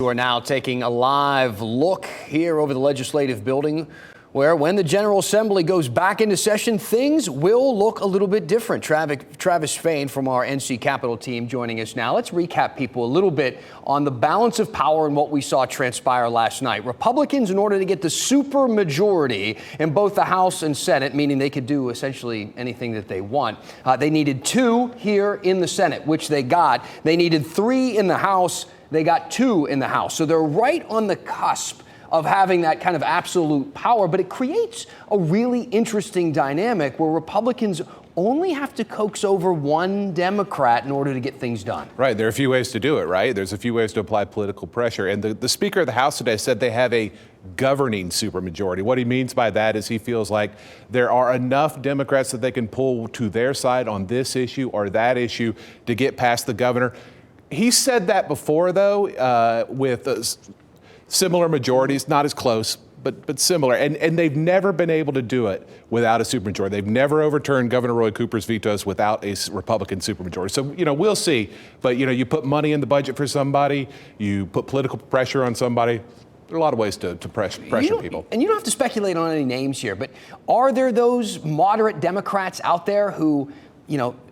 We are now taking a live look here over the legislative building, where when the General Assembly goes back into session, things will look a little bit different. Travis Fain from our NC Capitol team joining us now. Let's recap people a little bit on the balance of power and what we saw transpire last night. Republicans, in order to get the super majority in both the House and Senate, meaning they could do essentially anything that they want, they needed 2 here in the Senate, which they got. They needed 3 in the House. They got 2 in the House. So they're right on the cusp of having that kind of absolute power. But it creates a really interesting dynamic where Republicans only have to coax over 1 Democrat in order to get things done. Right. There are a few ways to do it, right? There's a few ways to apply political pressure. And the Speaker of the House today said they have a governing supermajority. What he means by that is he feels like there are enough Democrats that they can pull to their side on this issue or that issue to get past the governor. He said that before, though, with similar majorities, not as close, but similar. And they've never been able to do it without a supermajority. They've never overturned Governor Roy Cooper's vetoes without a Republican supermajority. So, we'll see. But, you put money in the budget for somebody, you put political pressure on somebody. There are a lot of ways to pressure people. And you don't have to speculate on any names here, but are there those moderate Democrats out there who,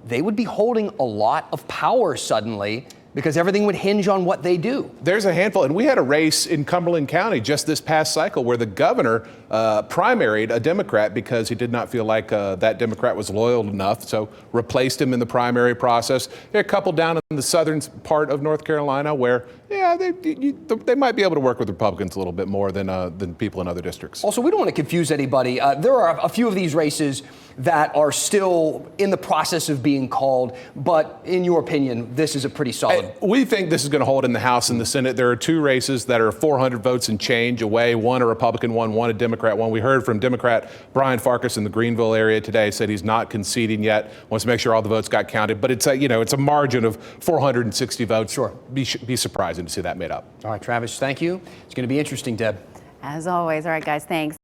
they would be holding a lot of power suddenly, because everything would hinge on what they do? There's a handful. And we had a race in Cumberland County just this past cycle where the governor primaried a Democrat because he did not feel like that Democrat was loyal enough. So replaced him in the primary process. There are a couple down in the southern part of North Carolina where, they might be able to work with Republicans a little bit more than people in other districts. Also, we don't want to confuse anybody. There are a few of these races that are still in the process of being called. But in your opinion, this is a pretty solid. We think this is going to hold in the House and the Senate. There are 2 races that are 400 votes and change away. One a Republican, one a Democrat. One we heard from Democrat Brian Farkas in the Greenville area today said he's not conceding yet. Wants to make sure all the votes got counted. But it's a margin of 460 votes. Sure. Be surprising to see that made up. All right, Travis, thank you. It's going to be interesting, Deb. As always. All right, guys, thanks.